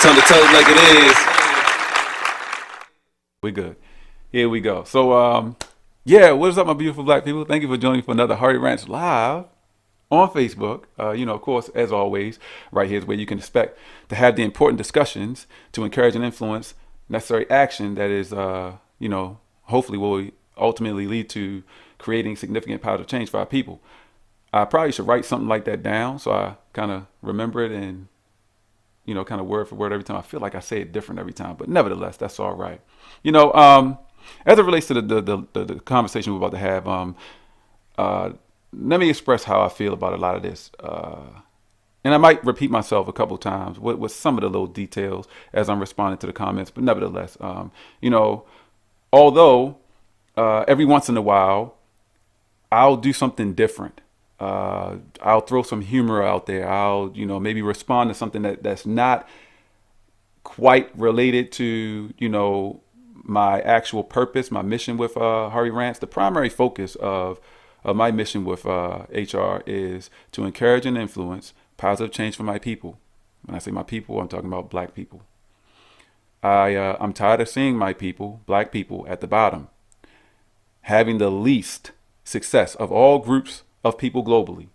Time to tell it like it is. We good. Here we go. So, yeah, what is up, my beautiful black people? Thank you for joining for another Harvey Rants live on Facebook. Of course, as always, right here is where you can expect to have the important discussions to encourage and influence necessary action that is, hopefully will ultimately lead to creating significant positive change for our people. I probably should write something like that down so I kind of remember it and, kind of word for word every time. I feel like I say it different every time, but nevertheless, that's all right. As it relates to the conversation we're about to have, let me express how I feel about a lot of this. And I might repeat myself a couple times with some of the little details as I'm responding to the comments, but nevertheless, although every once in a while I'll do something different. I'll throw some humor out there. I'll, maybe respond to something that's not quite related to, my actual purpose, my mission with Harvey Rants. The primary focus of my mission with HR is to encourage and influence positive change for my people. When I say my people, I'm talking about black people. I'm tired of seeing my people, black people, at the bottom, having the least success of all groups of people globally.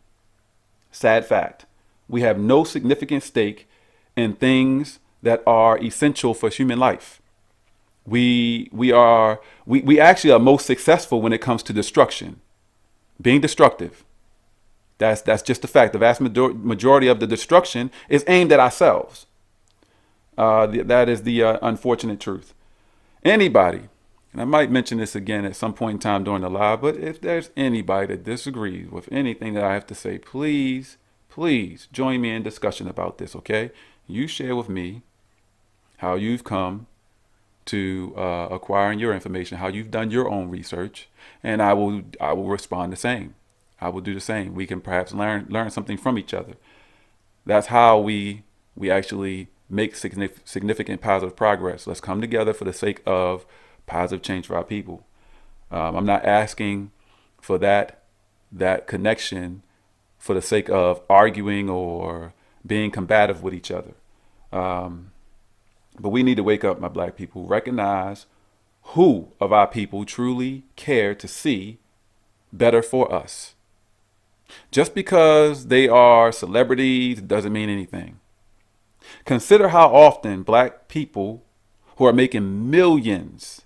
Sad fact. We have no significant stake in things that are essential for human life. We actually are most successful when it comes to destruction, being destructive. That's just a fact. The vast majority of the destruction is aimed at ourselves. That is the unfortunate truth. Anybody, and I might mention this again at some point in time during the live, but if there's anybody that disagrees with anything that I have to say, please join me in discussion about this, okay? You share with me how you've come to acquiring your information, how you've done your own research, and I will respond the same. I will do the same. We can perhaps learn something from each other. That's how we actually make significant positive progress. Let's come together for the sake of positive change for our people. I'm not asking for that connection for the sake of arguing or being combative with each other. But we need to wake up, my black people, recognize who of our people truly care to see better for us. Just because they are celebrities doesn't mean anything. Consider how often black people who are making millions,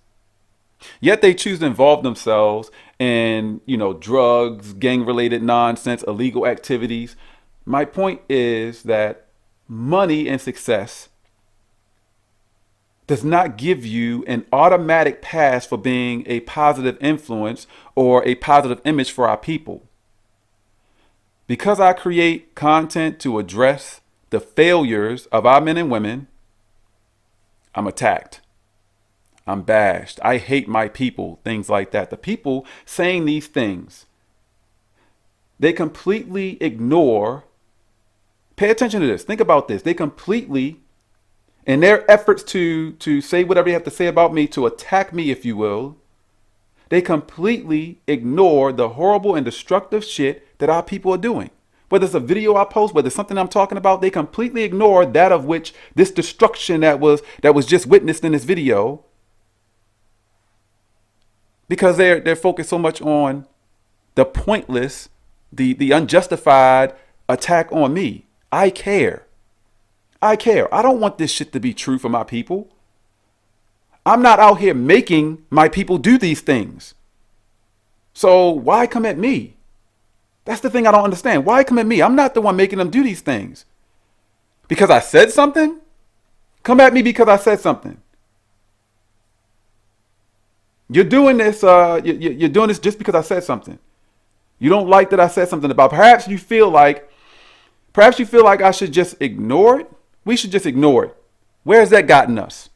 yet they choose to involve themselves in, drugs, gang-related nonsense, illegal activities. My point is that money and success does not give you an automatic pass for being a positive influence or a positive image for our people. Because I create content to address the failures of our men and women, I'm attacked. I'm bashed. I hate my people, things like that. The people saying these things, they completely ignore. Pay attention to this. Think about this. They completely, in their efforts to say whatever they have to say about me, to attack me, if you will, they completely ignore the horrible and destructive shit that our people are doing. Whether it's a video I post, whether it's something I'm talking about, they completely ignore that of which this destruction that was just witnessed in this video, because they're focused so much on the pointless, the unjustified attack on me. I care. I don't want this shit to be true for my people. I'm not out here making my people do these things. So why come at me? That's the thing I don't understand. Why come at me? I'm not the one making them do these things. Because I said something? Come at me because I said something. You're doing this. You're doing this just because I said something. You don't like that I said something about. Perhaps you feel like I should just ignore it. We should just ignore it. Where has that gotten us?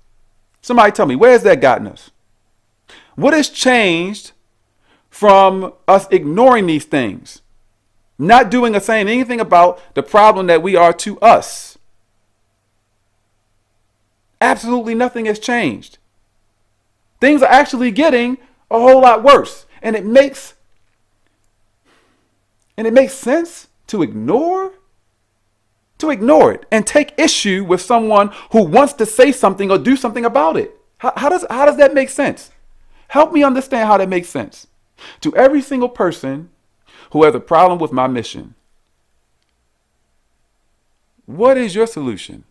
Somebody tell me, where has that gotten us? What has changed from us ignoring these things? Not doing or saying anything about the problem that we are to us. Absolutely nothing has changed. Things are actually getting a whole lot worse. And it makes sense to ignore to ignore it and take issue with someone who wants to say something or do something about it. How does that make sense? Help me understand how that makes sense. To every single person who has a problem with my mission, what is your solution?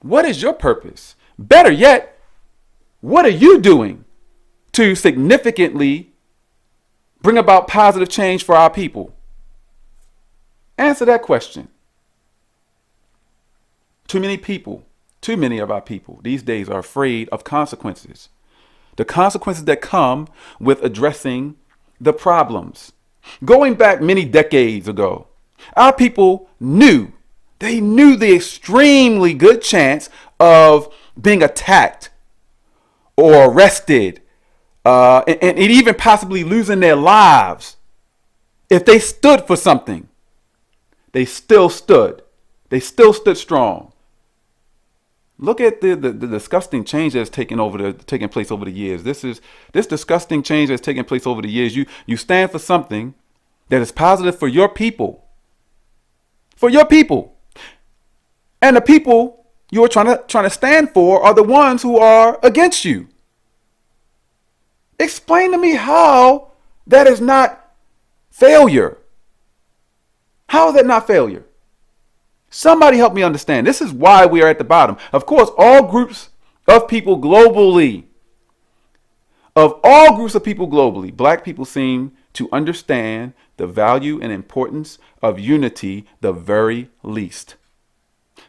What is your purpose? Better yet, what are you doing to significantly bring about positive change for our people? Answer that question. Too many of our people these days are afraid of consequences. The consequences that come with addressing the problems. Going back many decades ago, our people knew the extremely good chance of being attacked or arrested and even possibly losing their lives if they stood for something. They still stood. They still stood strong. Look at the disgusting change that's taken place over the years. This disgusting change that's taken place over the years. You stand for something that is positive for your people. For your people. And the people you are trying to stand for are the ones who are against you. Explain to me how that is not failure. How is that not failure? Somebody help me understand. This is why we are at the bottom. Of course, all groups of people globally, black people seem to understand the value and importance of unity the very least.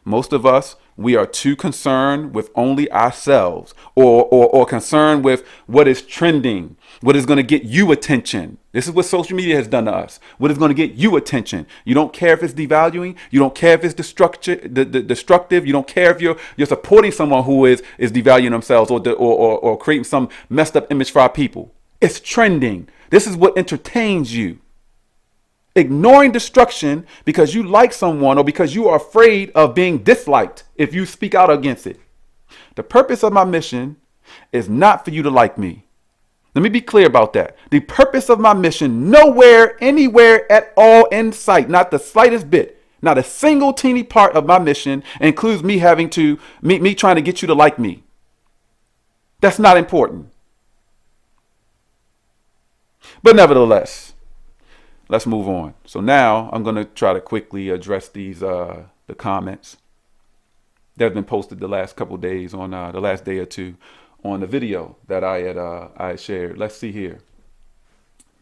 Most of us, we are too concerned with only ourselves or concerned with what is trending, what is going to get you attention. This is what social media has done to us. What is going to get you attention. You don't care if it's devaluing. You don't care if it's destructive. You don't care if you're supporting someone who is devaluing themselves or creating some messed up image for our people. It's trending. This is what entertains you. Ignoring destruction because you like someone or because you are afraid of being disliked if you speak out against it. The purpose of my mission is not for you to like me. Let me be clear about that. The purpose of my mission, nowhere, anywhere at all in sight, not the slightest bit, not a single teeny part of my mission includes me having to, me trying to get you to like me. That's not important. But nevertheless, let's move on. So now I'm going to try to quickly address these the comments that have been posted the last couple days on the last day or two on the video that I had shared. Let's see here.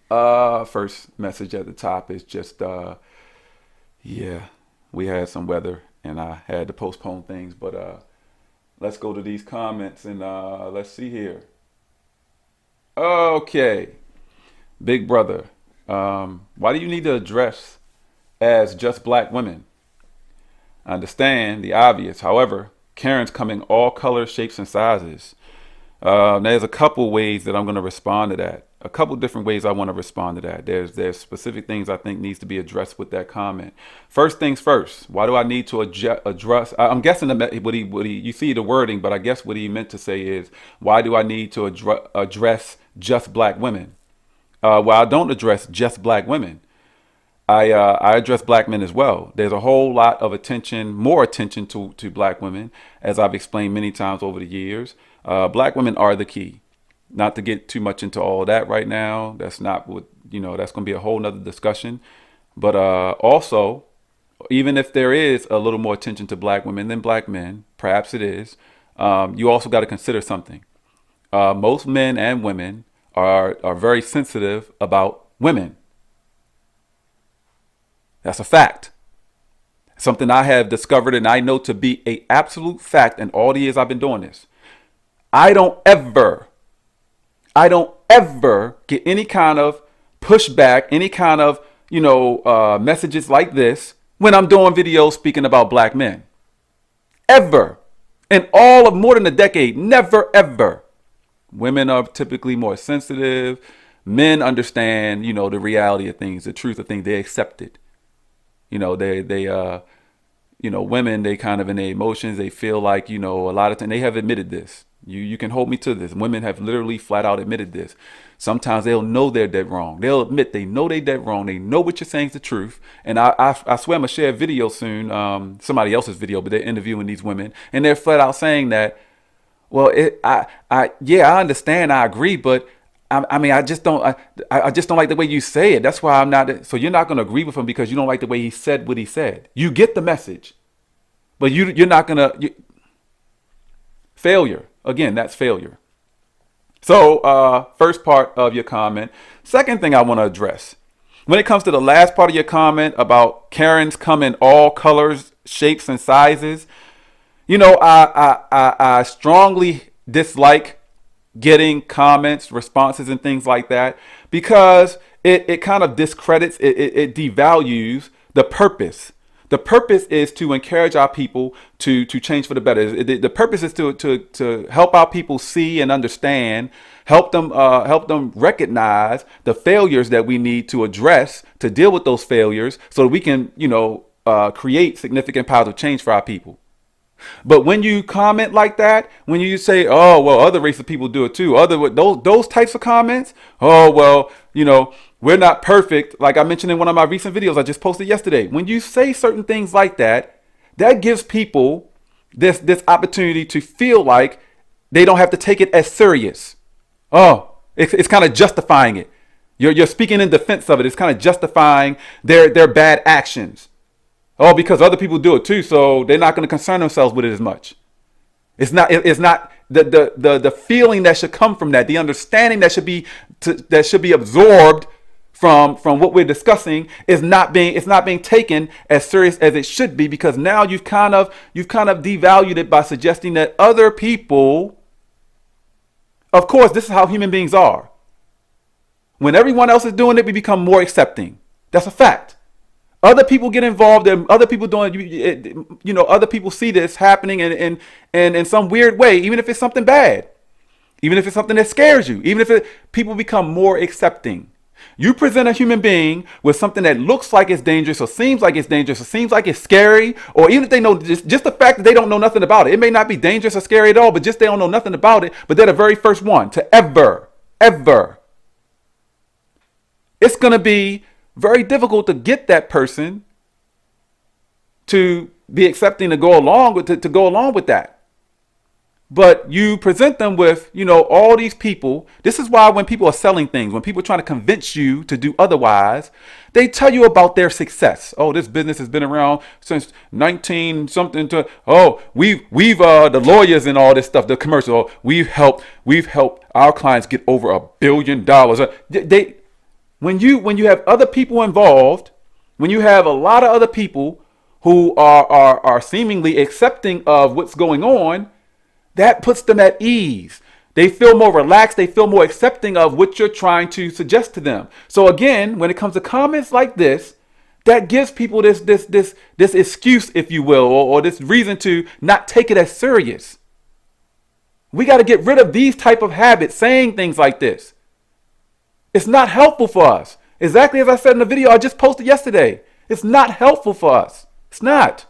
First message at the top is just we had some weather and I had to postpone things, but let's go to these comments and let's see here. Okay, big brother. Why do you need to address as just black women? I understand the obvious. However, Karens come in all colors, shapes, and sizes. There's a couple ways that I'm going to respond to that. A couple different ways I want to respond to that. There's specific things I think needs to be addressed with that comment. First things first. Why do I need to address? I'm guessing what he you see the wording, but I guess what he meant to say is, why do I need to address just black women? Well, I don't address just black women. I address black men as well. There's a whole lot of attention, more attention to black women, as I've explained many times over the years. Black women are the key. Not to get too much into all that right now. That's not what, that's going to be a whole nother discussion. But also, even if there is a little more attention to black women than black men, perhaps it is, you also got to consider something. Most men and women are very sensitive about women. That's a fact. Something I have discovered and I know to be an absolute fact in all the years I've been doing this. I don't ever get any kind of pushback, any kind of, messages like this when I'm doing videos speaking about black men. Ever. In all of more than a decade, never, ever. Women are typically more sensitive. Men understand, the reality of things, the truth of things. They accept it. Women, they kind of in their emotions, they feel like, a lot of times they have admitted this. You can hold me to this. Women have literally flat out admitted this. Sometimes they'll know they're dead wrong. They'll admit they know they dead wrong. They know what you're saying is the truth. And I swear I'm gonna share a video soon, somebody else's video, but they're interviewing these women, and they're flat out saying that, well, yeah, I understand, I agree, but I mean, I just don't like the way you say it. That's why I'm not. So you're not gonna agree with him because you don't like the way he said what he said. You get the message, but you're not gonna. Failure. Again, that's failure. So, first part of your comment. Second thing I want to address. When it comes to the last part of your comment about Karens come in all colors, shapes, and sizes, I strongly dislike getting comments, responses, and things like that because it kind of discredits, it devalues the purpose. The purpose is to encourage our people to change for the better. The purpose is to help our people see and understand, help them recognize the failures that we need to address to deal with those failures, so that we can create significant positive change for our people. But when you comment like that, when you say, "Oh well, other races of people do it too," those types of comments, "Oh well, we're not perfect," like I mentioned in one of my recent videos I just posted yesterday. When you say certain things like that, that gives people this opportunity to feel like they don't have to take it as serious. Oh, it's kind of justifying it. You're speaking in defense of it. It's kind of justifying their bad actions. Oh, because other people do it too, so they're not going to concern themselves with it as much. It's not the feeling that should come from that, the understanding that should be absorbed from what we're discussing is not being taken as serious as it should be, because now you've kind of devalued it by suggesting that other people, of course, this is how human beings are. When everyone else is doing it, we become more accepting. That's a fact. Other people get involved, and other people doing it, other people see this happening in some weird way, even if it's something bad, even if it's something that scares you, even if people become more accepting. You present a human being with something that looks like it's dangerous, or seems like it's dangerous, or seems like it's scary, or even if they know, just the fact that they don't know nothing about it. It may not be dangerous or scary at all, but just they don't know nothing about it, but they're the very first one to ever. It's going to be very difficult to get that person to be accepting to go along with that. But you present them with, all these people. This is why when people are selling things, when people are trying to convince you to do otherwise, they tell you about their success. Oh, this business has been around since 19 something to, we've the lawyers and all this stuff, the commercial, we've helped our clients get over $1 billion. When you have other people involved, when you have a lot of other people who are seemingly accepting of what's going on, that puts them at ease. They feel more relaxed. They feel more accepting of what you're trying to suggest to them. So again, when it comes to comments like this, that gives people this excuse, if you will, or this reason to not take it as serious. We got to get rid of these type of habits, saying things like this. It's not helpful for us. Exactly as I said in the video I just posted yesterday. It's not helpful for us. It's not.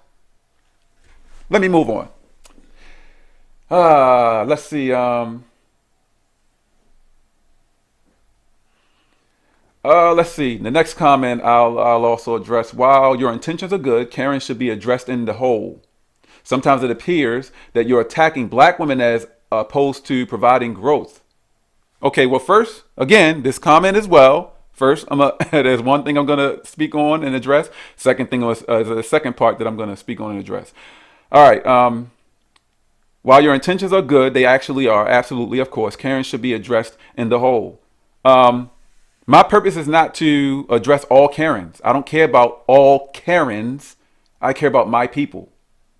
Let me move on. Let's see. Let's see. The next comment I'll also address. While your intentions are good, Karen should be addressed in the whole. Sometimes it appears that you're attacking black women as opposed to providing growth. Okay, well, first, again, this comment as well. First, there's one thing I'm going to speak on and address. Second thing was the second part that I'm going to speak on and address. All right. While your intentions are good, they actually are. Absolutely, of course. Karen should be addressed in the whole. My purpose is not to address all Karens. I don't care about all Karens. I care about my people,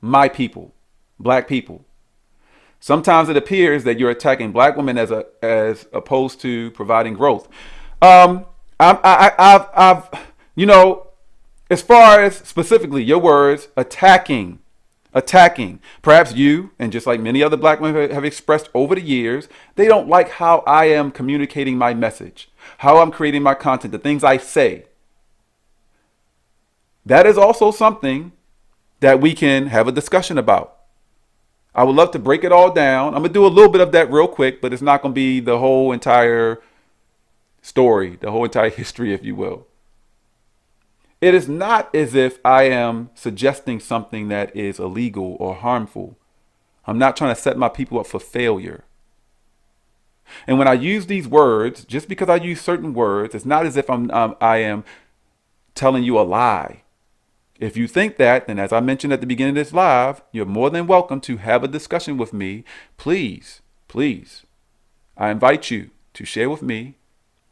black people. Sometimes it appears that you're attacking black women as opposed to providing growth. I've as far as specifically your words, attacking. Perhaps you, and just like many other black women have expressed over the years, they don't like how I am communicating my message, how I'm creating my content, the things I say. That is also something that we can have a discussion about. I would love to break it all down. I'm going to do a little bit of that real quick, but it's not going to be the whole entire story, the whole entire history, if you will. It is not as if I am suggesting something that is illegal or harmful. I'm not trying to set my people up for failure. And when I use these words, just because I use certain words, it's not as if I am telling you a lie. If you think that, then as I mentioned at the beginning of this live, you're more than welcome to have a discussion with me. Please, please, I invite you to share with me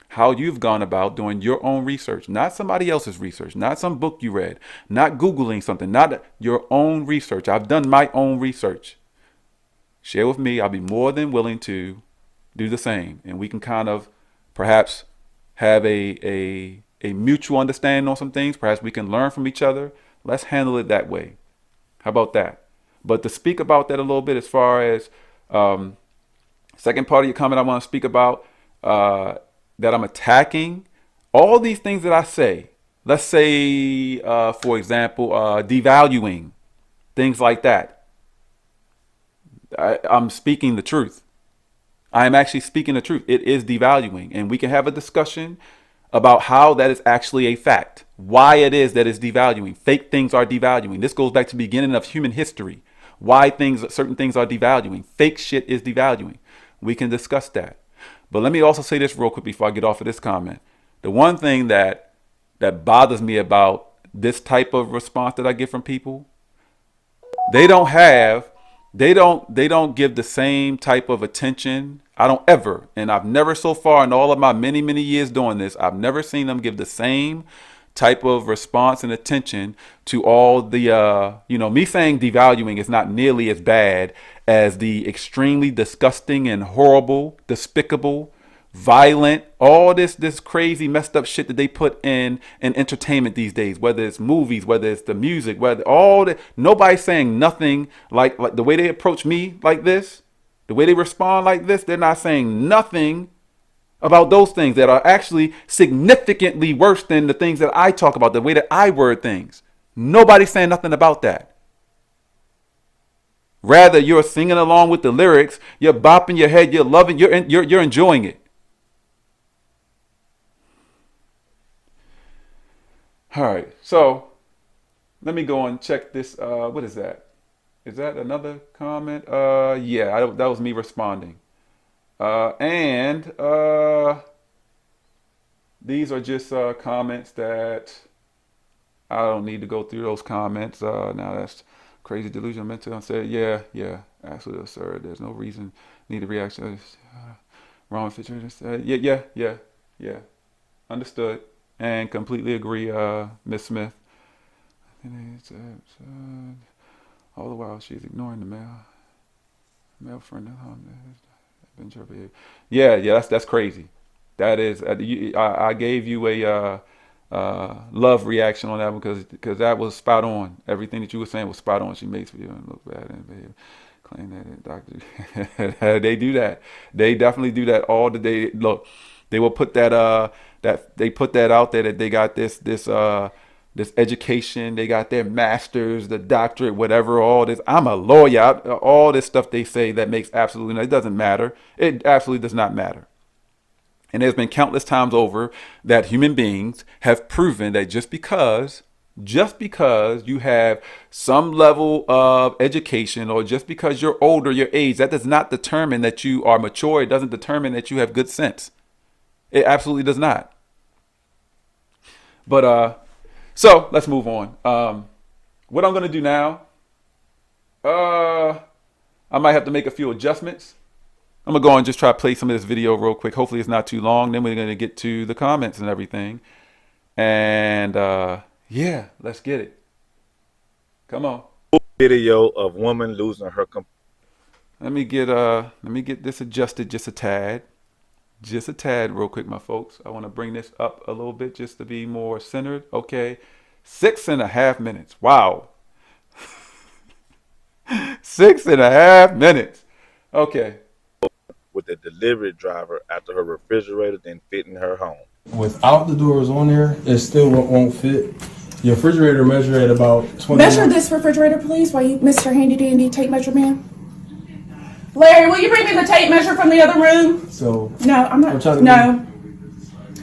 how you've gone about doing your own research, not somebody else's research, not some book you read, not Googling something, not your own research. I've done my own research. Share with me. I'll be more than willing to do the same. And we can kind of perhaps have a mutual understanding on some things. Perhaps we can learn from each other. Let's handle it that way. How about that? But to speak about that a little bit, as far as second part of your comment, I want to speak about that I'm attacking all these things that I say. Let's say, for example, devaluing, things like that. I'm speaking the truth. I am actually speaking the truth. It is devaluing. And we can have a discussion about how that is actually a fact. Why it is that it's devaluing. Fake things are devaluing. This goes back to the beginning of human history. Why certain things are devaluing. Fake shit is devaluing. We can discuss that. But let me also say this real quick before I get off of this comment. The one thing that bothers me about this type of response that I get from people, they don't give the same type of attention. I don't ever, and I've never so far in all of my many, many years doing this, I've never seen them give the same type of response and attention to all the, me saying devaluing is not nearly as bad as the extremely disgusting and horrible, despicable, violent, all this crazy messed up shit that they put in entertainment these days, whether it's movies, whether it's the music, whether all that. Nobody's saying nothing like the way they approach me like this, the way they respond like this. They're not saying nothing about those things that are actually significantly worse than the things that I talk about, the way that I word things. Nobody's saying nothing about that. Rather, you're singing along with the lyrics, you're bopping your head, you're loving, you're enjoying it. All right, so let me go and check this. What is that? Is that another comment? Yeah, that was me responding. And these are just comments that I don't need to go through those comments. Now that's crazy delusion mental. I said, yeah, absolutely absurd. There's no reason, need a reaction. Wrong situation. Yeah. Understood and completely agree, Miss Smith. All the while she's ignoring the male friend at home. Yeah, that's crazy. That is, I gave you a love reaction on that one because that was spot on. Everything that you were saying was spot on. She makes me look bad and behave. Claim that doctor. They do that. They definitely do that all the day. Look, they will put that they put that out there that they got this education, they got their masters, the doctorate, whatever, all this. I'm a lawyer. All this stuff they say that makes absolutely no, it doesn't matter. It absolutely does not matter. And there's been countless times over that human beings have proven that just because you have some level of education, or just because you're older, your age, that does not determine that you are mature. It doesn't determine that you have good sense. It absolutely does not. But so let's move on. What I'm going to do now, I might have to make a few adjustments. I'm going to go and just try to play some of this video real quick. Hopefully it's not too long. Then we're going to get to the comments and everything. And yeah, let's get it. Come on. Video of woman losing her Let me get this adjusted just a tad. Just a tad real quick, my folks. I want to bring this up a little bit just to be more centered. Okay. 6.5 minutes. Wow. 6.5 minutes. Okay. with the delivery driver after her refrigerator didn't fit in her home. Without the doors on there, it still won't fit. Your refrigerator measure at about 20. Measure this refrigerator, please, while you, Mr. Handy Dandy, tape measure man. Larry, will you bring me the tape measure from the other room? So No, I'm not. trying to No.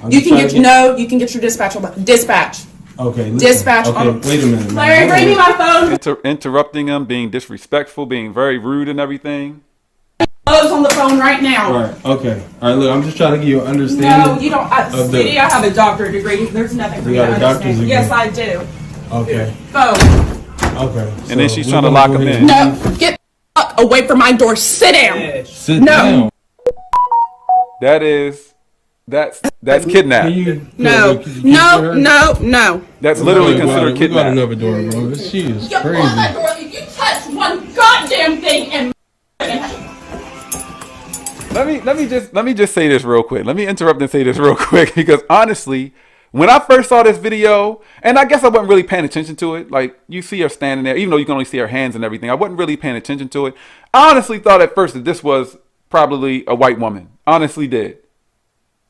You can get you can get your dispatch. Dispatch. Okay. Listen. Dispatch. Okay. Wait a minute, man. Larry, bring me my phone. Interrupting him, being disrespectful, being very rude and everything. Close on the phone right now. Right. Okay. All right. Look, I'm just trying to give you an understanding. No, you don't. Sweetie, I have a doctorate degree. There's nothing for you to got a doctor's understand. degree? Yes, I do. Okay. Phone. Okay. And then she's trying to lock him in. No, get the fuck away from my door. Sit down. Sit No. down. That's kidnapping. No. That's literally considered We got kidnapping. another door, bro. She is You crazy. close that door if you touch one goddamn thing and Let me just say this real quick. Let me interrupt and say this real quick because honestly, when I first saw this video, and I guess I wasn't really paying attention to it, like you see her standing there, even though you can only see her hands and everything, I wasn't really paying attention to it. I honestly thought at first that this was probably a white woman. Honestly did.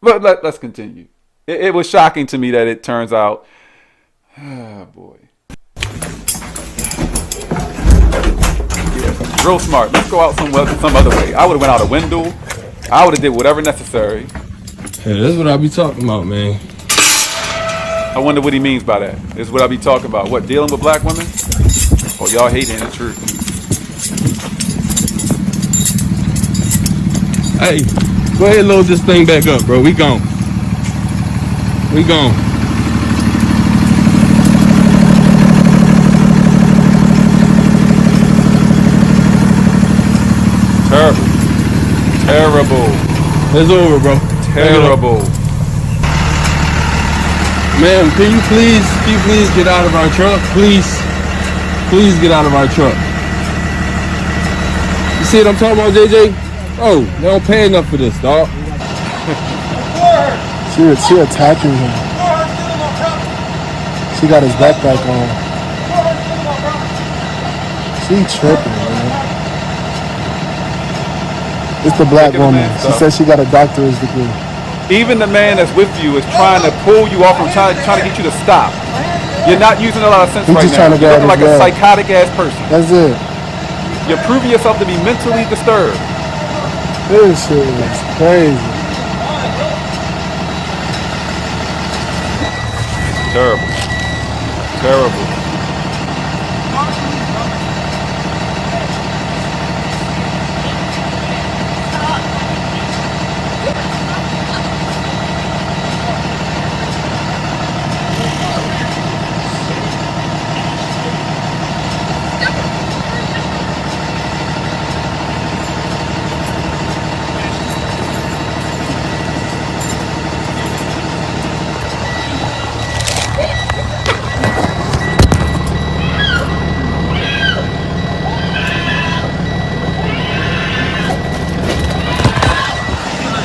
But let's continue. It was shocking to me that it turns out, oh boy. Yeah, real smart. Let's go out some other way. I would have went out a window. I would have did whatever necessary. Hey, that's what I be talking about, man. I wonder what he means by that. This is what I be talking about. What, dealing with black women? Oh, y'all hating the truth. Hey, go ahead and load this thing back up, bro. We gone. We gone. Terrible. Terrible. It's over, bro. Terrible. Ma'am, can you please get out of our truck? Please get out of our truck. You see what I'm talking about, JJ? Oh, they don't pay enough for this, dog. She attacking him. She got his backpack on. She tripping, man. It's the black woman. She says she got a doctorate degree. Even the man that's with you is trying to pull you off from trying to get you to stop. You're not using a lot of sense He's right just now. trying to You're grab looking like his a leg. psychotic ass person. That's it. You're proving yourself to be mentally disturbed. This shit is crazy. Terrible. Terrible.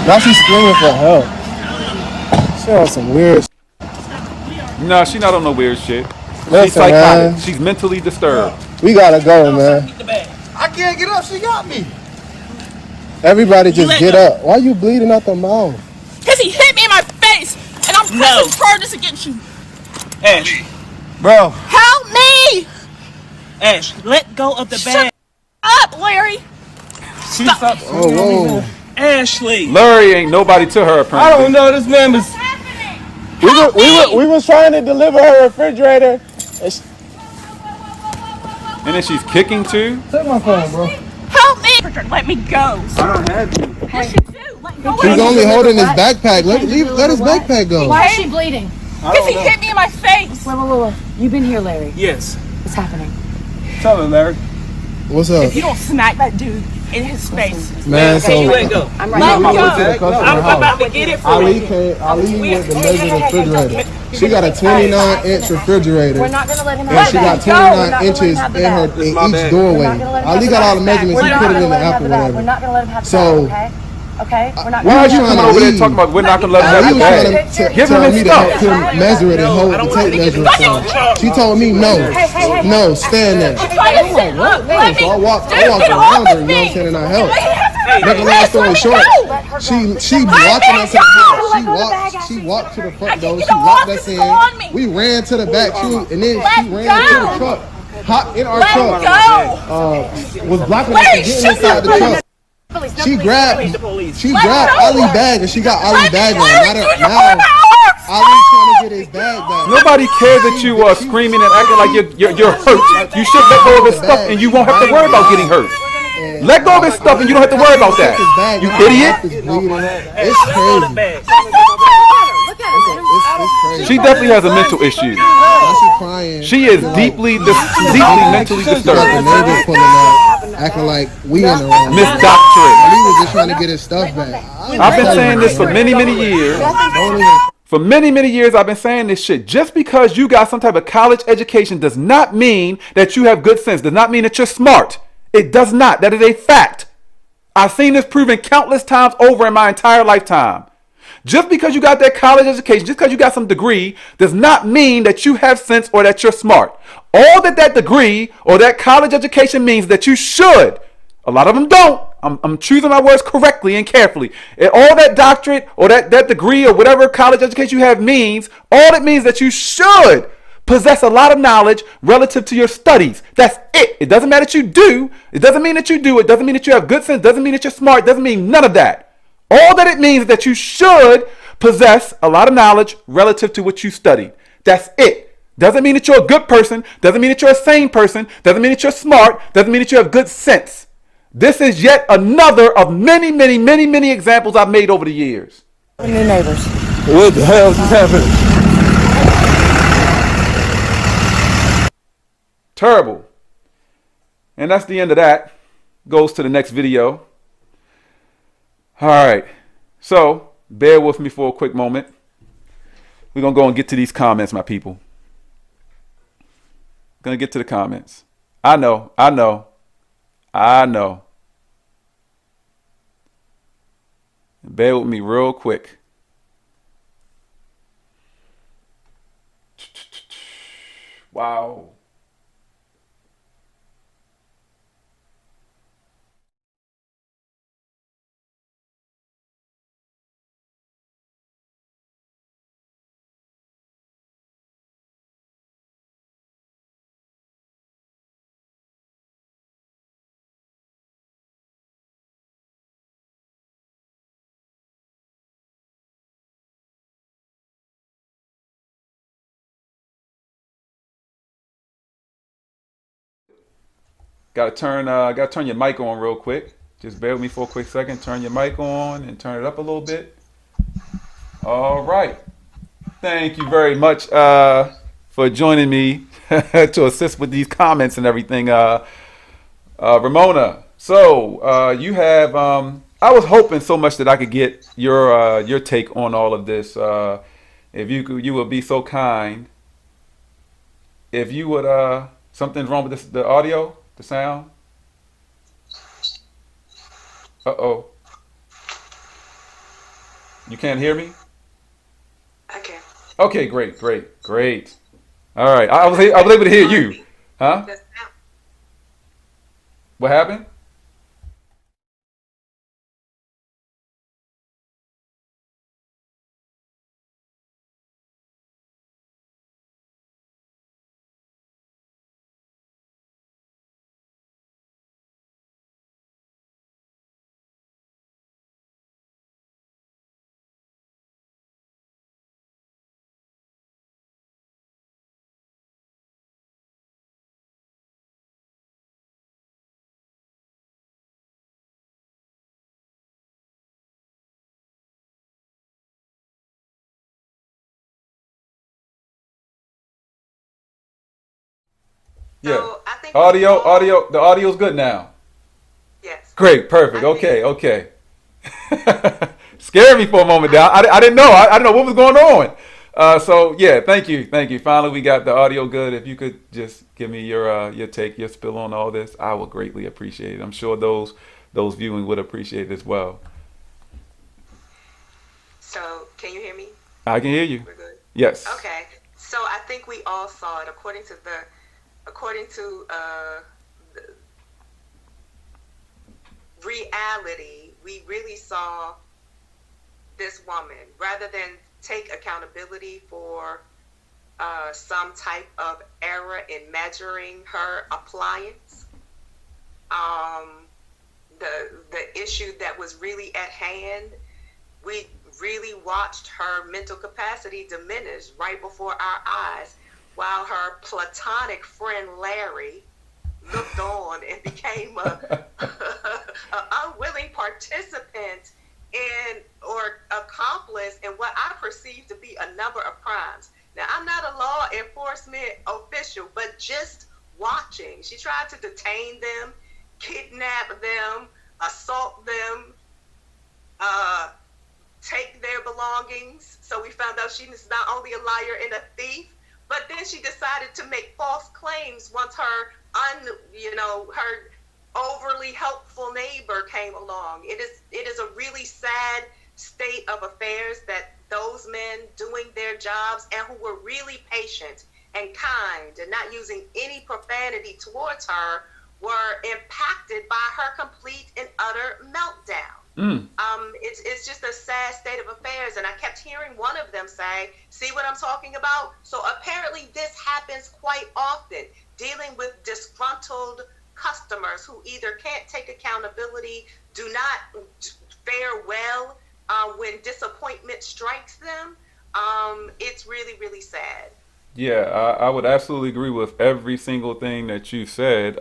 Now she's screaming for help. She on some weird shit. No, she's not on no weird shit. She's Listen, psychotic. man. She's mentally disturbed. We gotta go, man. I can't get up. She got me. Everybody just get up. Why you bleeding out the mouth? because he hit me in my face, and I'm pressing charges against you. Ash, Bro. Help me! Ash, let go of the bag. Up, Larry. Stop. Oh, whoa. Ashley. Larry ain't nobody to her I apparently. don't know. This man is. We was trying to deliver her refrigerator. And then she's kicking too. Take my phone, bro. Help me! Let me go. I don't have to. Yes, you do. Let go. He's only holding his backpack. Let his backpack go. Why is she bleeding? Because he hit me in my face. Whoa. You've been here, Larry. Yes. What's happening? Tell her, Larry. What's up? If you don't smack that dude in his face. Man, so Let go. I'm Let right me here. go. I'm about to get it for Ali you. went to measure the refrigerator. She got a 29-inch refrigerator. We're not going to let him And have she that. got 29 inches in each doorway. Ali got all the measurements. He put it in the app or We're whatever. not going to let him have the So- bag, okay? Okay? We're not Why are going you to coming trying to over there leave. talking about we're not gonna let Ali her was have trying the to Give him tell his me to stuff. help him measure it and hold the tape measure for him. She told me no. No, stand there. So I walked around her, you know what I'm saying, and I helped. Make a long story short, she walking us in the house. She walked to the front door. She locked us in. We ran to the back, and then she ran to the truck. Hot in our truck. Was blocking us from getting inside the truck. She grabbed Ali bag and she got Ali bag on. Now Ali's trying to get his bag back. Nobody cares that you are screaming and acting like you're hurt. You should let go of his stuff and you won't have to worry about getting hurt. Let go of his stuff and you don't have to worry about that. You idiot. It's crazy. It's crazy. She definitely has a mental issue. She is deeply mentally disturbed. The neighbor pulling out, acting like we in the wrong. Misdoctrine. He was just trying to get his stuff back. I've been saying this for many years. For many years, I've been saying this shit. Just because you got some type of college education does not mean that you have good sense. Does not mean that you're smart. It does not. That is a fact. I've seen this proven countless times over in my entire lifetime. Just because you got that college education, just because you got some degree, does not mean that you have sense or that you're smart. All that degree or that college education means that you should. A lot of them don't. I'm choosing my words correctly and carefully. And all that doctorate or that degree or whatever college education you have means, all it means that you should possess a lot of knowledge relative to your studies. That's it. It doesn't matter that you do. It doesn't mean that you do. It doesn't mean that you have good sense. It doesn't mean that you're smart. It doesn't mean none of that. All that it means is that you should possess a lot of knowledge relative to what you studied. That's it. Doesn't mean that you're a good person. Doesn't mean that you're a sane person. Doesn't mean that you're smart. Doesn't mean that you have good sense. This is yet another of many examples I've made over the years. New neighbors. What the hell just happened? Terrible. And that's the end of that. Goes to the next video. All right. So, bear with me for a quick moment. We're going to go and get to these comments, my people. Going to get to the comments. I know. Bear with me real quick. Wow. Gotta turn your mic on real quick. Just bear with me for a quick second. Turn your mic on and turn it up a little bit. All right. Thank you very much for joining me to assist with these comments and everything, Ramona. So you have. I was hoping so much that I could get your take on all of this. If you would be so kind. If you would. Something's wrong with the audio. The sound? Uh-oh. You can't hear me? Okay. Okay, great. All right, I was able to hear you. Huh? What happened? Yeah. So I think the audio's good now. Yes. Great, perfect. Okay. Scared me for a moment there. I didn't know. I didn't know what was going on. So yeah, thank you. Finally, we got the audio good. If you could just give me your take, your spill on all this, I would greatly appreciate it. I'm sure those viewing would appreciate it as well. So can you hear me? I can hear you. We're good. Yes. Okay. So I think we all saw it according to the reality. We really saw this woman, rather than take accountability for some type of error in measuring her appliance, the issue that was really at hand. We really watched her mental capacity diminish right before our eyes, while her platonic friend Larry looked on and became a unwilling participant in or accomplice in what I perceive to be a number of crimes. Now, I'm not a law enforcement official, but just watching. She tried to detain them, kidnap them, assault them, take their belongings. So we found out she was not only a liar and a thief, but then she decided to make false claims once her her overly helpful neighbor came along. It is a really sad state of affairs that those men doing their jobs and who were really patient and kind and not using any profanity towards her were impacted by her complete and utter meltdown. It's just a sad state of affairs, and I kept hearing one of them say, "See what I'm talking about?" So apparently this happens quite often, dealing with disgruntled customers who either can't take accountability, do not fare well when disappointment strikes them. It's really, really sad. Yeah, I would absolutely agree with every single thing that you said.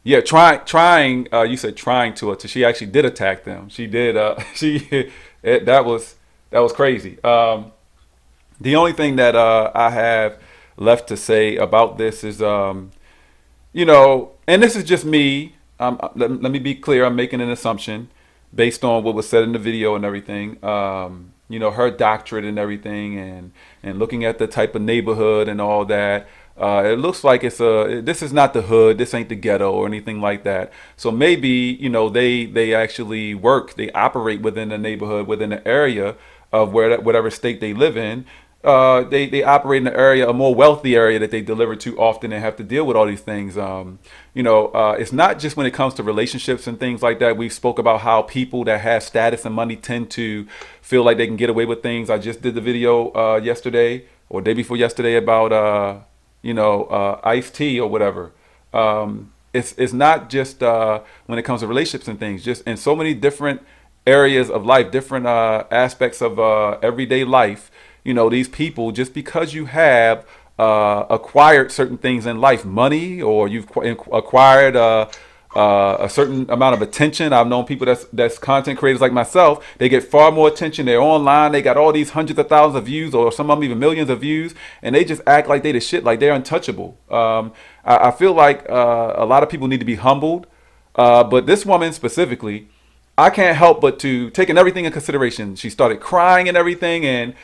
Yeah, trying. You said trying to. She actually did attack them. She did. That was crazy. The only thing that I have left to say about this is, and this is just me. Let me be clear. I'm making an assumption based on what was said in the video and everything. Her doctorate and everything, and looking at the type of neighborhood and all that. It looks like this is not the hood. This ain't the ghetto or anything like that. So maybe, they actually they operate within the neighborhood, within the area of whatever state they live in. They operate in an area, a more wealthy area that they deliver to often and have to deal with all these things. It's not just when it comes to relationships and things like that. We spoke about how people that have status and money tend to feel like they can get away with things. I just did the video yesterday or day before yesterday about iced tea or whatever. It's not just when it comes to relationships and things, just in so many different areas of life, different aspects of everyday life. These people, just because you have acquired certain things in life, money, or you've acquired a certain amount of attention. I've known people that's content creators like myself. They get far more attention. They're online. They got all these hundreds of thousands of views, or some of them even millions of views, and they just act like they the shit, like they're untouchable. I feel like a lot of people need to be humbled, but this woman specifically, I can't help but to taking everything in consideration. She started crying and everything, and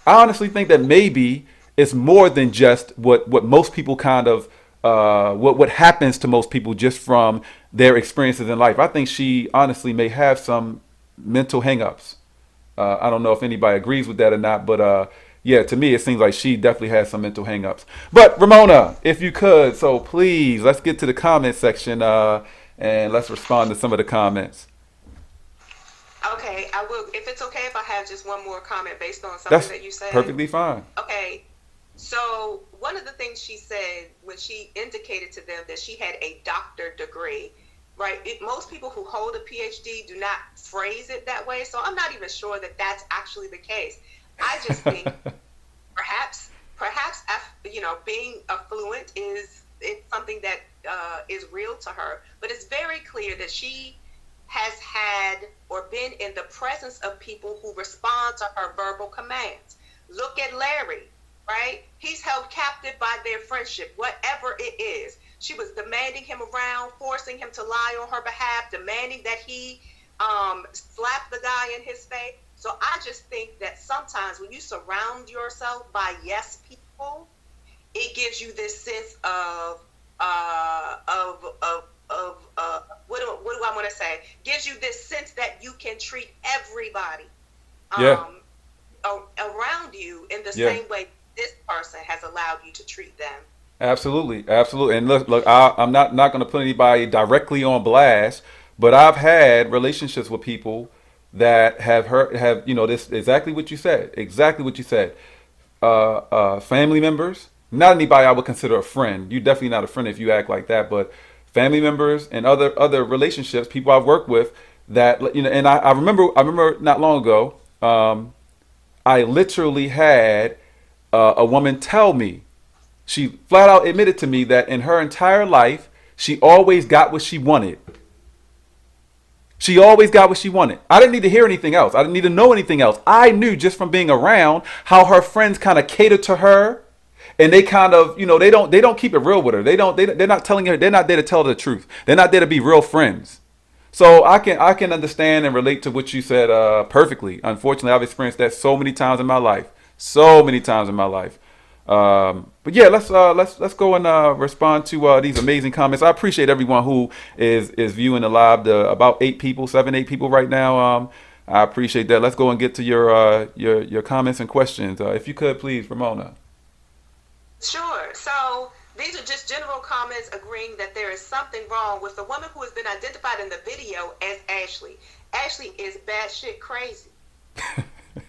I honestly think that maybe it's more than just what most people kind of what happens to most people just from their experiences in life. I think she honestly may have some mental hangups. I don't know if anybody agrees with that or not, but yeah, to me it seems like she definitely has some mental hangups. But Ramona, if you could, so please let's get to the comment section and let's respond to some of the comments. Okay, I will. If it's okay if I have just one more comment based on something that you said. Perfectly fine. Okay. So one of the things she said when she indicated to them that she had a doctorate degree, right? Most people who hold a PhD do not phrase it that way. So I'm not even sure that that's actually the case. I just think perhaps, being affluent it's something that is real to her. But it's very clear that she has had or been in the presence of people who respond to her verbal commands. Look at Larry, right? He's held captive by their friendship, whatever it is. She was demanding him around, forcing him to lie on her behalf, demanding that he slap the guy in his face. So I just think that sometimes when you surround yourself by yes people, it gives you this sense of what do I want to say? Gives you this sense that you can treat everybody around you in the same way this person has allowed you to treat them. Absolutely. And look, I'm not going to put anybody directly on blast, but I've had relationships with people that have this exactly what you said. Family members, not anybody I would consider a friend. You're definitely not a friend if you act like that, but family members and other relationships, people I've worked with that, and I remember not long ago, I literally had a woman tell me, she flat out admitted to me that in her entire life, she always got what she wanted. She always got what she wanted. I didn't need to hear anything else. I didn't need to know anything else. I knew just from being around how her friends kind of cater to her, and they kind of, they don't keep it real with her. They're not telling her. They're not there to tell her the truth. They're not there to be real friends. So I can understand and relate to what you said perfectly. Unfortunately, I've experienced that so many times in my life. So many times in my life. But yeah, let's go and respond to these amazing comments. I appreciate everyone who is viewing the live. About 8 people, 8 people right now. I appreciate that. Let's go and get to your comments and questions. If you could, please, Ramona. Sure. So these are just general comments agreeing that there is something wrong with the woman who has been identified in the video as Ashley. Ashley is batshit crazy.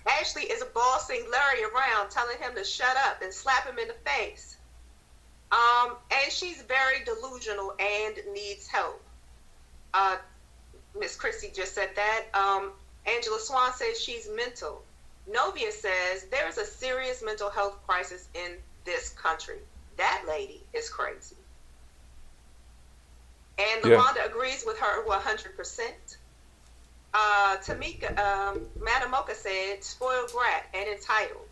Ashley is bossing Larry around, telling him to shut up and slap him in the face. And she's very delusional and needs help. Miss Christie just said that. Angela Swan says she's mental. Novia says there is a serious mental health crisis in this country. That lady is crazy. And LaWanda agrees with her 100%. Tamika, Madamoka said, spoiled brat and entitled.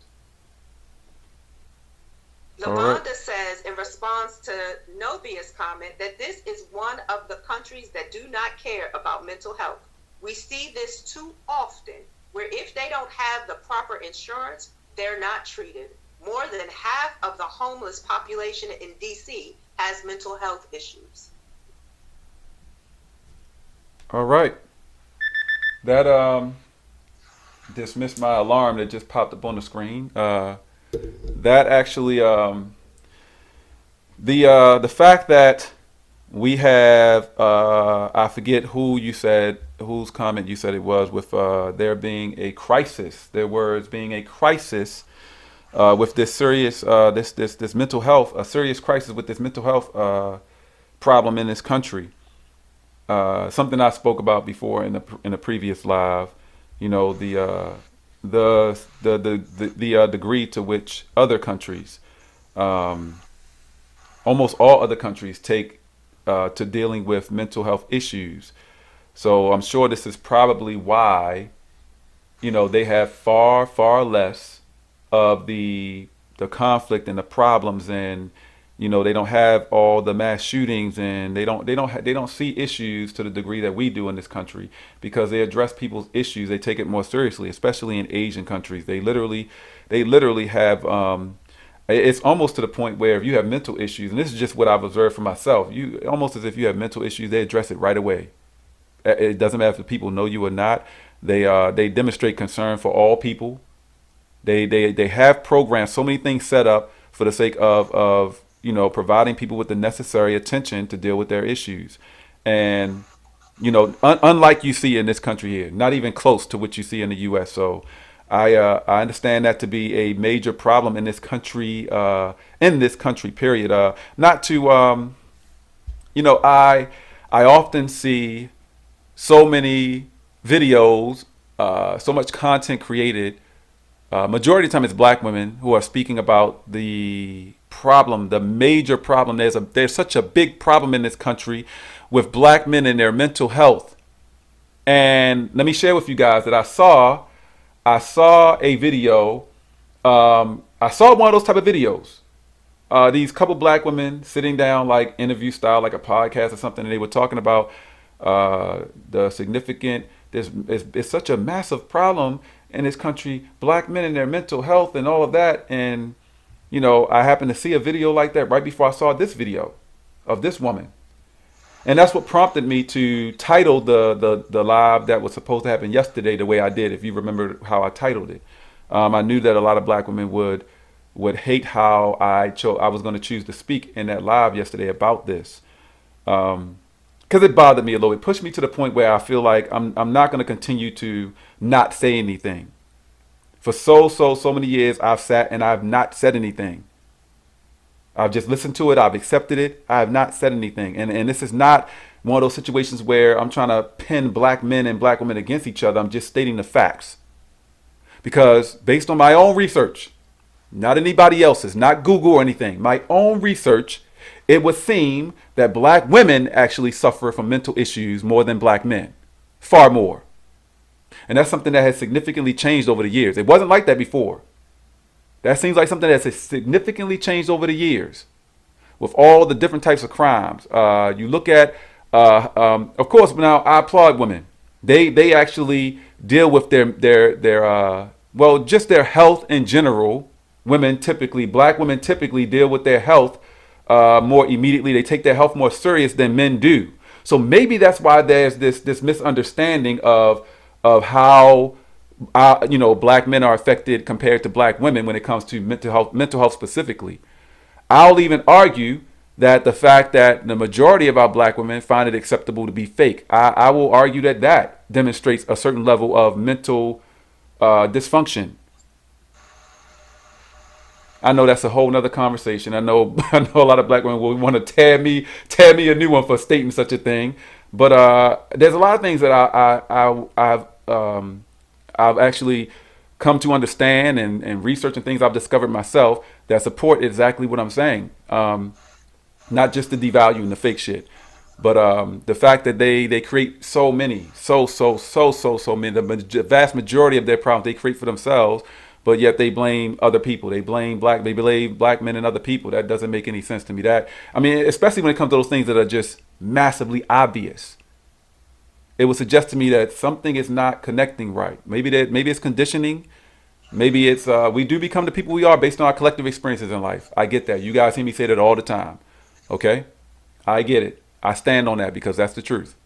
LaWanda says, in response to Novia's comment, that this is one of the countries that do not care about mental health. We see this too often, where if they don't have the proper insurance, they're not treated. More than half of the homeless population in D.C. has mental health issues. All right. That dismissed my alarm that just popped up on the screen. That actually, the fact that we have, I forget who you said, whose comment you said it was, with there being a crisis, their words being a crisis with this serious, this mental health, a serious crisis with this mental health problem in this country. Something I spoke about before in the previous live, the degree to which other countries, almost all other countries, take to dealing with mental health issues. So I'm sure this is probably why, they have far less of the conflict and the problems, and they don't have all the mass shootings, and they don't see issues to the degree that we do in this country, because they address people's issues. They take it more seriously, especially in Asian countries. They literally have it's almost to the point where if you have mental issues, and this is just what I've observed for myself, you almost as if you have mental issues, they address it right away. It doesn't matter if people know you or not. They demonstrate concern for all people. They have programs, so many things set up for the sake of providing people with the necessary attention to deal with their issues. And, unlike you see in this country here, not even close to what you see in the U.S. So I understand that to be a major problem in this country, period. Not to, I often see so many videos, so much content created. Majority of the time it's black women who are speaking about the problem, the major problem. There's such a big problem in this country with black men and their mental health. And let me share with you guys that I saw a video. I saw one of those type of videos. These couple black women sitting down, like interview style, like a podcast or something, and they were talking about the significant. It's such a massive problem in this country, black men and their mental health and all of that. And I happened to see a video like that right before I saw this video of this woman. And that's what prompted me to title the live that was supposed to happen yesterday the way I did, if you remember how I titled it. I knew that a lot of black women would hate how I was going to choose to speak in that live yesterday about this. Because it bothered me a little. It pushed me to the point where I feel like I'm not going to continue to not say anything. For so many years, I've sat and I've not said anything. I've just listened to it. I've accepted it. I have not said anything. And this is not one of those situations where I'm trying to pin black men and black women against each other. I'm just stating the facts. Because based on my own research, not anybody else's, not Google or anything, my own research, it would seem that black women actually suffer from mental issues more than black men. Far more. And that's something that has significantly changed over the years. It wasn't like that before. That seems like something that's significantly changed over the years with all the different types of crimes. You look at, of course, now I applaud women. They actually deal with just their health in general. Women typically, black women typically deal with their health more immediately. They take their health more serious than men do. So maybe that's why there's this misunderstanding of how black men are affected compared to black women when it comes to mental health specifically. I'll even argue that the fact that the majority of our black women find it acceptable to be fake, I will argue that demonstrates a certain level of mental dysfunction. I know that's a whole nother conversation. I know a lot of black women will want to tear me a new one for stating such a thing. But there's a lot of things that I've actually come to understand and research and things I've discovered myself that support exactly what I'm saying. Not just the devaluing the fake shit, but the fact that they create so many, so many, the vast majority of their problems they create for themselves, but yet they blame other people. They blame black men and other people. That doesn't make any sense to me. Especially when it comes to those things that are just massively obvious. It would suggest to me that something is not connecting right. Maybe it's conditioning. Maybe it's we do become the people we are based on our collective experiences in life. I get that. You guys hear me say that all the time. Okay? I get it. I stand on that because that's the truth.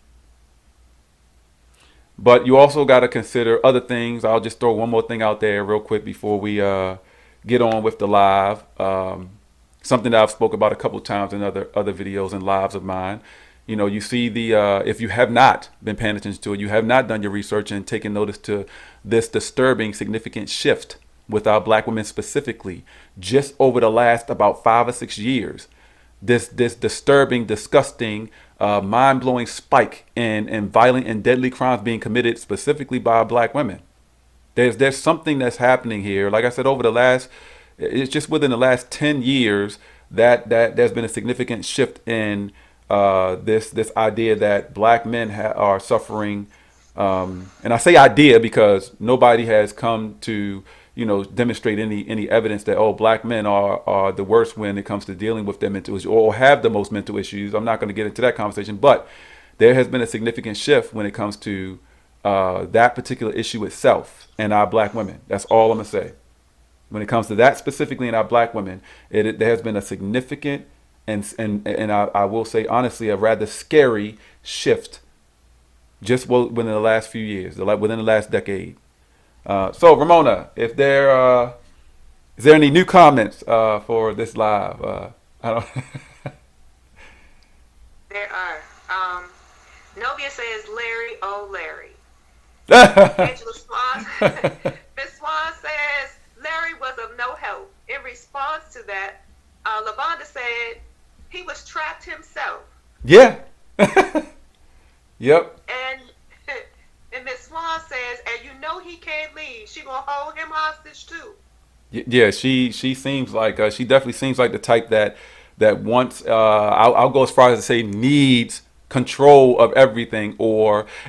But you also got to consider other things. I'll just throw one more thing out there real quick before we get on with the live. Something that I've spoke about a couple times in other videos and lives of mine. You see if you have not been paying attention to it, you have not done your research and taken notice to this disturbing, significant shift with our black women specifically, just over the last about 5 or 6 years. This disturbing, disgusting, mind-blowing spike in violent and deadly crimes being committed specifically by black women. There's something that's happening here. Like I said, it's just within the last 10 years that there's been a significant shift in this idea that black men are suffering. And I say idea because nobody has come to demonstrate any evidence that black men are the worst when it comes to dealing with their mental issues or have the most mental issues. I'm not going to get into that conversation, but there has been a significant shift when it comes to that particular issue itself and our black women. That's all I'm gonna say. When it comes to that specifically in our black women, there has been a significant and I will say honestly a rather scary shift just within the last few years, within the last decade. So Ramona, is there any new comments for this live? I don't. There are. Novia says, Larry, oh Larry. Angela Swan, Miss Swan says, Larry was of no help. In response to that, Lavonda said he was trapped himself. Yeah. Yep. And Miss Swan says, and he can't leave. She gonna hold him hostage too. Yeah, she seems like she definitely seems like the type that wants. I'll go as far as to say needs control of everything,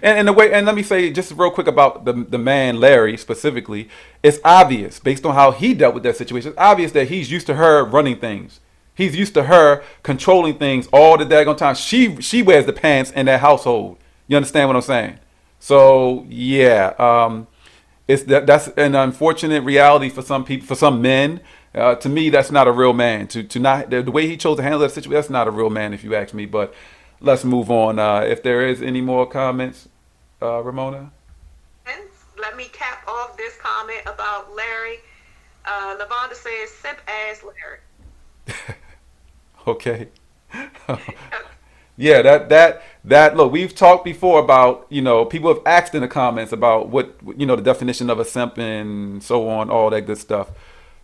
and the way. And let me say just real quick about the man Larry specifically. It's obvious based on how he dealt with that situation. It's obvious that he's used to her running things. He's used to her controlling things all the daggone time. She wears the pants in that household. You understand what I'm saying? So yeah, that's an unfortunate reality for some people, for some men. To me, that's not a real man. To not the way he chose to handle that situation, that's not a real man, if you ask me. But let's move on. If there is any more comments, Ramona. And let me cap off this comment about Larry. Lavonda says, "Simp ass Larry." Okay. Yeah, that look, we've talked before about, people have asked in the comments about what, the definition of a simp and so on, all that good stuff.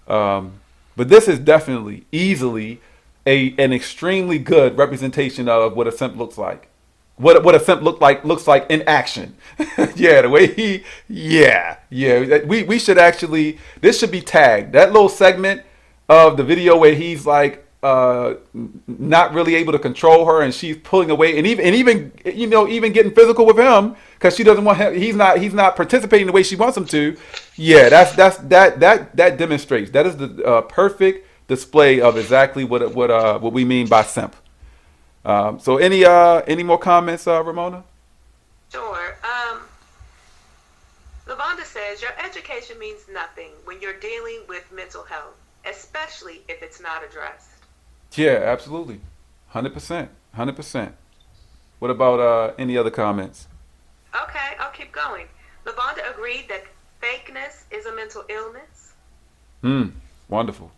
But this is definitely easily an extremely good representation of what a simp looks like. What a simp looks like in action. Yeah, the way we should actually, this should be tagged. That little segment of the video where he's like not really able to control her and she's pulling away and even even getting physical with him because she doesn't want him, he's not participating the way she wants him to. Yeah, that demonstrates, that is the perfect display of exactly what we mean by simp. So any more comments, Ramona? Sure. Lavonda says your education means nothing when you're dealing with mental health, especially if it's not addressed. Yeah, absolutely. 100%. 100%. What about any other comments? Okay, I'll keep going. Lavonda agreed that fakeness is a mental illness. Wonderful.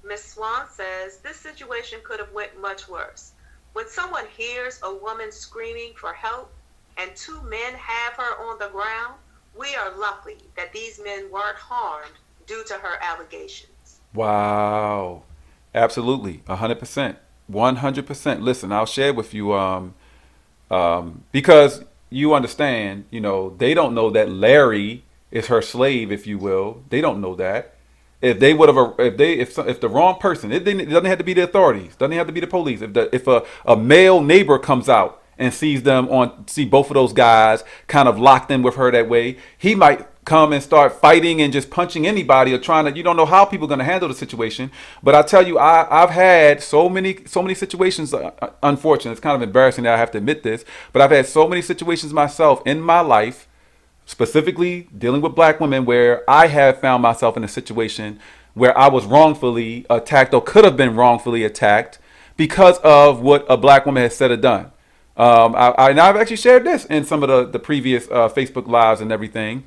Miss Swan says this situation could have went much worse. When someone hears a woman screaming for help and two men have her on the ground, we are lucky that these men weren't harmed due to her allegations. Wow. Absolutely. 100%. 100%. Listen, I'll share with you because you understand, they don't know that Larry is her slave, if you will. They don't know that. If they would have, if the wrong person, it doesn't have to be the authorities, doesn't have to be the police. If a male neighbor comes out and see both of those guys kind of locked in with her that way, he might come and start fighting and just punching anybody or trying to. You don't know how people are going to handle the situation. But I tell you, I've had so many situations. Unfortunately, it's kind of embarrassing that I have to admit this, but I've had so many situations myself in my life, specifically dealing with black women, where I have found myself in a situation where I was wrongfully attacked or could have been wrongfully attacked because of what a black woman has said or done. I've actually shared this in some of the previous Facebook lives and everything.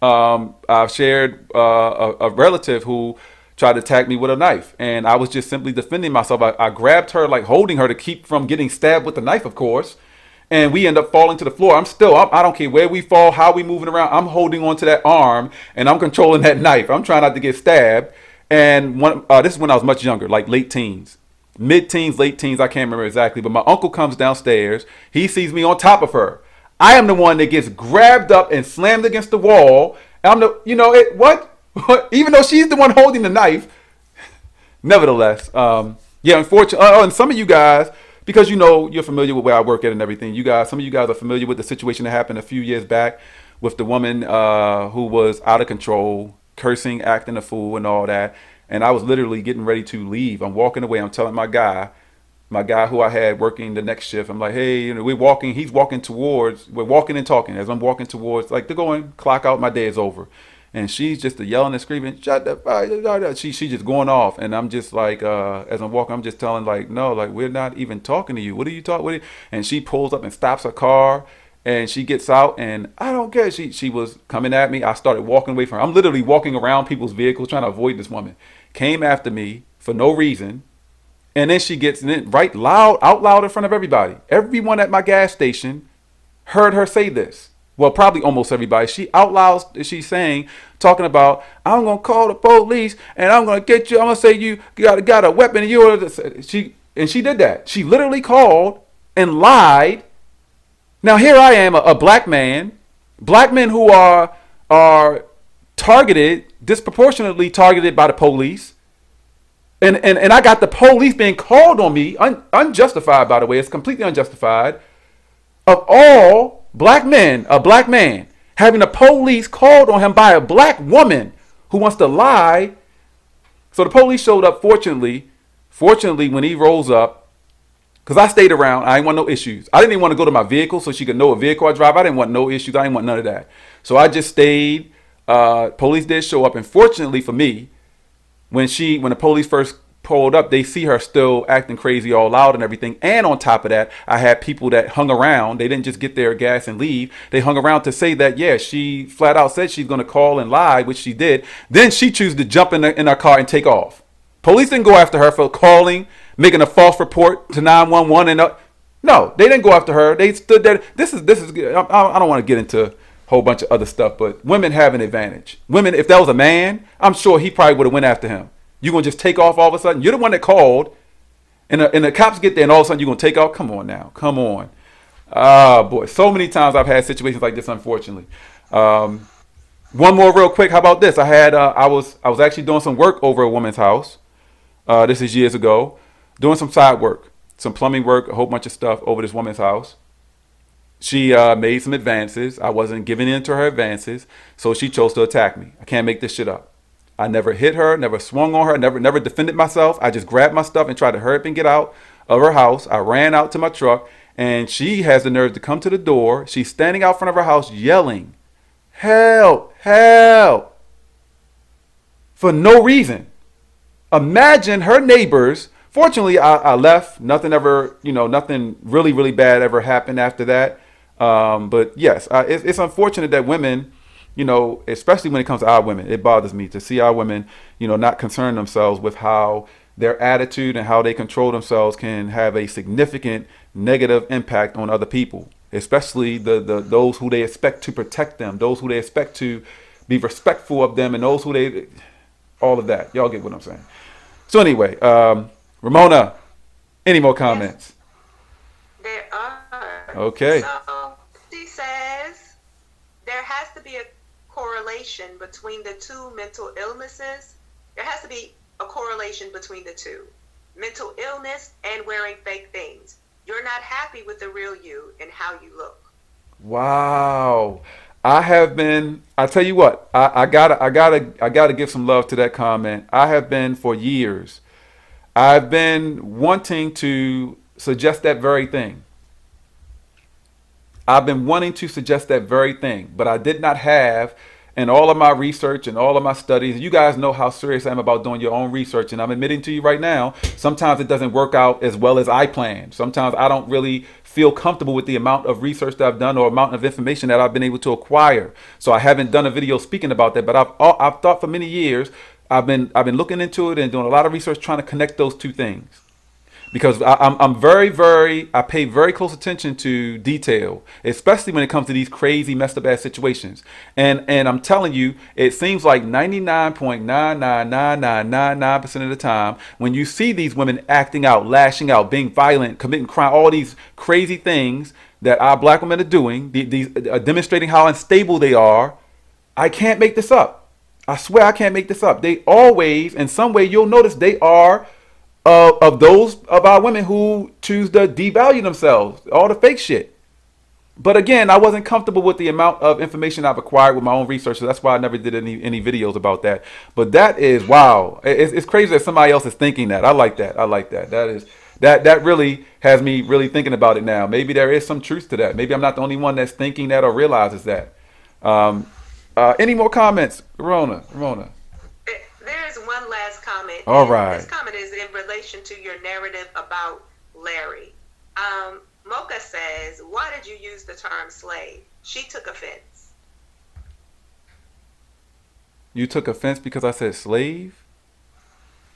I've shared a relative who tried to attack me with a knife, and I was just simply defending myself. I grabbed her, like holding her to keep from getting stabbed with the knife, of course. And we end up falling to the floor. I don't care where we fall, how we moving around. I'm holding on to that arm and I'm controlling that knife. I'm trying not to get stabbed. And this is when I was much younger, like late teens, mid-teens, late teens. I can't remember exactly. But my uncle comes downstairs. He sees me on top of her. I am the one that gets grabbed up and slammed against the wall. And I'm even though she's the one holding the knife, nevertheless, unfortunately. And some of you guys, because you're familiar with where I work at and everything. Some of you guys are familiar with the situation that happened a few years back with the woman who was out of control, cursing, acting a fool, and all that. And I was literally getting ready to leave. I'm walking away. I'm telling my guy who I had working the next shift. I'm like, hey, we're walking. We're walking and talking as I'm walking towards, like, they're going, clock out. My day is over. And she's just yelling and screaming, shut the fuck. She's just going off. And I'm just like, as I'm walking, I'm just telling, like, no, like, we're not even talking to you. What are you talking? And she pulls up and stops her car. And she gets out, and I don't care. She was coming at me. I started walking away from her. I'm literally walking around people's vehicles trying to avoid this woman. Came after me for no reason. And then she gets in right out loud in front of everybody. Everyone at my gas station heard her say this. Well, probably almost everybody. She's saying, talking about, I'm going to call the police and I'm going to get you. I'm going to say you got a weapon. And she did that. She literally called and lied. Now, here I am, a black man. Black men who are targeted, disproportionately targeted by the police. And I got the police being called on me, unjustified, by the way. It's completely unjustified. Of all black men, a black man having the police called on him by a black woman who wants to lie. So the police showed up, fortunately, when he rolls up, because I stayed around. I didn't want no issues. I didn't even want to go to my vehicle so she could know what vehicle I drive. I didn't want no issues. I didn't want none of that. So I just stayed. Police did show up. And fortunately for me, when the police first pulled up, they see her still acting crazy all loud and everything. And on top of that, I had people that hung around. They didn't just get their gas and leave. They hung around to say that, yeah, she flat out said she's going to call and lie, which she did. Then she chose to jump in her car and take off. Police didn't go after her for calling, making a false report to 911. No, they didn't go after her. They stood there. This is good. I don't want to get into a whole bunch of other stuff, but women have an advantage. Women, if that was a man, I'm sure he probably would have went after him. You gonna just take off all of a sudden? You're the one that called. And the cops get there, and all of a sudden you're gonna take out. Come on now, come on. Ah, boy, so many times I've had situations like this, unfortunately. One more real quick. How about this? I was actually doing some work over a woman's house. This is years ago, doing some side work, some plumbing work, a whole bunch of stuff over this woman's house. She made some advances. I wasn't giving in to her advances, so she chose to attack me. I can't make this shit up. I never hit her, never swung on her, never defended myself. I just grabbed my stuff and tried to hurry up and get out of her house. I ran out to my truck, and she has the nerve to come to the door. She's standing out front of her house yelling, "Help, help," for no reason. Imagine her neighbors. Fortunately, I left. Nothing ever, nothing really, really bad ever happened after that. But yes, it's unfortunate that women, especially when it comes to our women, it bothers me to see our women, not concern themselves with how their attitude and how they control themselves can have a significant negative impact on other people, especially those who they expect to protect them, those who they expect to be respectful of them, and those who all of that. Y'all get what I'm saying. So anyway, Ramona, any more comments? There are. Okay. So she says there has to be a correlation between the two mental illnesses. There has to be a correlation between the two. Mental illness and wearing fake things. You're not happy with the real you and how you look. Wow. I tell you what, I gotta give some love to that comment. I have been for years. I've been wanting to suggest that very thing. I've been wanting to suggest that very thing, but I did not have, in all of my research and all of my studies, you guys know how serious I am about doing your own research, and I'm admitting to you right now, sometimes it doesn't work out as well as I planned. Sometimes I don't really feel comfortable with the amount of research that I've done or amount of information that I've been able to acquire. So I haven't done a video speaking about that, but I've thought for many years, I've been looking into it and doing a lot of research trying to connect those two things. Because I pay very close attention to detail, especially when it comes to these crazy messed up ass situations. And I'm telling you, it seems like 99.99999% of the time, when you see these women acting out, lashing out, being violent, committing crime, all these crazy things that our black women are doing, these demonstrating how unstable they are, I can't make this up. I swear I can't make this up. They always, in some way, you'll notice they are of those of our women who choose to devalue themselves, all the fake shit. But again, I wasn't comfortable with the amount of information I've acquired with my own research, so that's why I never did any videos about that. But that is, wow, it's crazy that somebody else is thinking that. I like that. That really has me really thinking about it now. Maybe there is some truth to that. Maybe I'm not the only one that's thinking that or realizes that. Any more comments, Ramona? There's one last comment. All right. This comment is in relation to your narrative about Larry. Mocha says, why did you use the term slave? She took offense. You took offense because I said slave?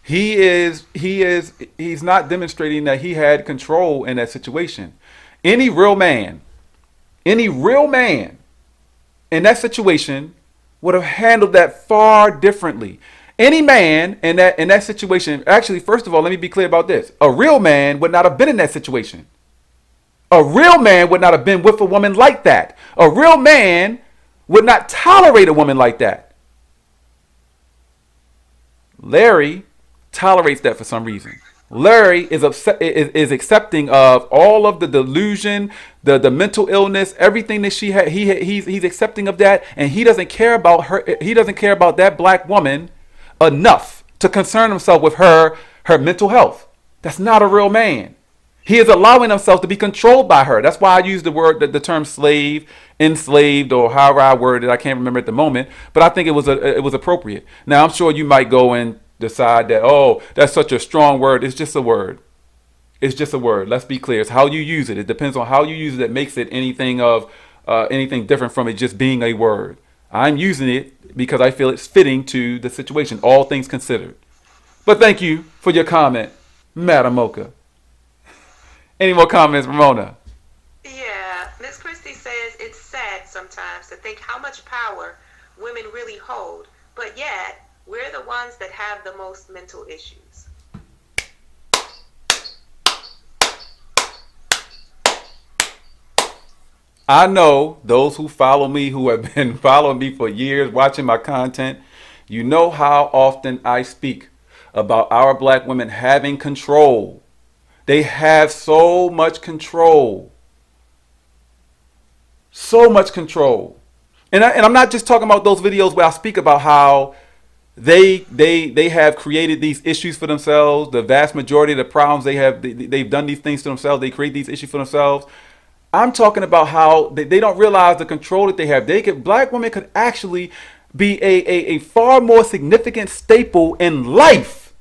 He's not demonstrating that he had control in that situation. Any real man in that situation would have handled that far differently. Any man in that situation, actually, first of all, let me be clear about this. A real man would not have been in that situation. A real man would not have been with a woman like that. A real man would not tolerate a woman like that. Larry tolerates that for some reason. Larry is accepting of all of the delusion, the mental illness, everything that she had. He's accepting of that, and he doesn't care about her. He doesn't care about that black woman enough to concern himself with her mental health. That's not a real man. He is allowing himself to be controlled by her. That's why I use the term slave, enslaved, or however I worded it. I can't remember at the moment, but I think it was appropriate. Now I'm sure you might go and decide that, oh, that's such a strong word. It's just a word. It's just a word. Let's be clear. It's how you use it. It depends on how you use it that makes it anything different from it just being a word. I'm using it because I feel it's fitting to the situation, all things considered. But thank you for your comment, Madam Mocha. Any more comments, Ramona? Yeah, Miss Christie says it's sad sometimes to think how much power women really hold, but yet we're the ones that have the most mental issues. I know those who follow me, who have been following me for years, watching my content, you know how often I speak about our black women having control. They have so much control. So much control. And I'm not just talking about those videos where I speak about how they have created these issues for themselves. The vast majority of the problems they've done these things to themselves. They create these issues for themselves. I'm talking about how they don't realize the control that they have. Black women could actually be a far more significant staple in life,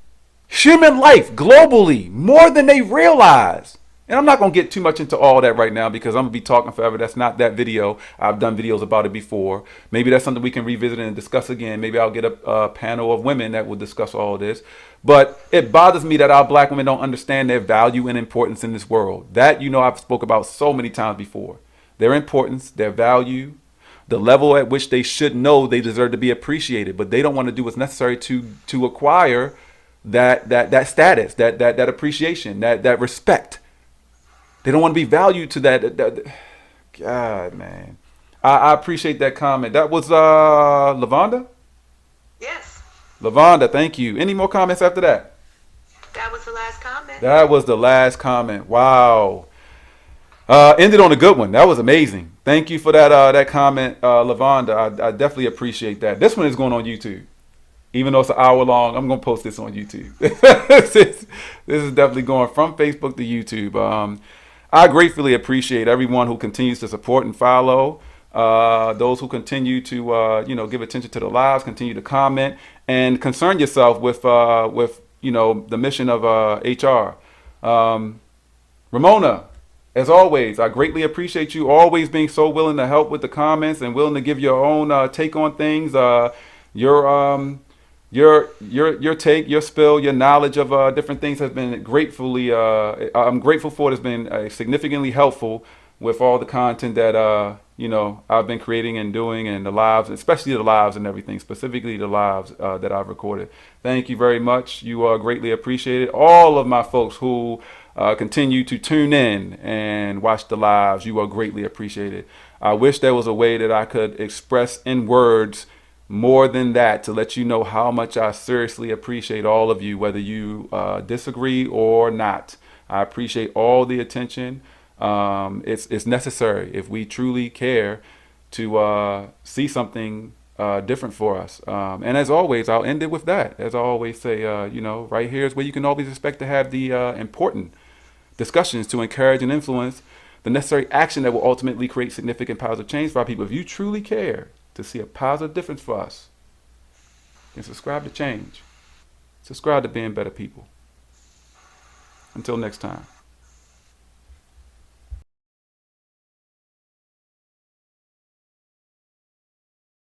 human life, globally, more than they realize. And I'm not going to get too much into all that right now because I'm going to be talking forever. That's not that video. I've done videos about it before. Maybe that's something we can revisit and discuss again. Maybe I'll get a panel of women that will discuss all this. But it bothers me that our black women don't understand their value and importance in this world. That, I've spoke about so many times before. Their importance, their value, the level at which they should know they deserve to be appreciated. But they don't want to do what's necessary to acquire that status, that appreciation, that respect. They don't want to be valued to that. God, man. I appreciate that comment. That was Lavonda? Yes. Lavonda, thank you. Any more comments after that? That was the last comment. That was the last comment. Wow. Ended on a good one. That was amazing. Thank you for that comment, Lavonda. I definitely appreciate that. This one is going on YouTube. Even though it's an hour long, I'm going to post this on YouTube. This is definitely going from Facebook to YouTube. I gratefully appreciate everyone who continues to support and follow. Those who continue to, give attention to the lives, continue to comment, and concern yourself with the mission of HR. Ramona, as always, I greatly appreciate you always being so willing to help with the comments and willing to give your own take on things. Your take, your spill, your knowledge of different things has been I'm grateful for it. It's been significantly helpful with all the content that I've been creating and doing, and the lives, especially the lives and everything, specifically the lives that I've recorded. Thank you very much. You are greatly appreciated. All of my folks who continue to tune in and watch the lives, you are greatly appreciated. I wish there was a way that I could express in words more than that to let you know how much I seriously appreciate all of you, whether you disagree or not. I appreciate all the attention. It's necessary if we truly care to see something different for us. And as always, I'll end it with that. As I always say, right here is where you can always expect to have the important discussions to encourage and influence the necessary action that will ultimately create significant positive change for our people. If you truly care to see a positive difference for us, then subscribe to change. Subscribe to being better people. Until next time.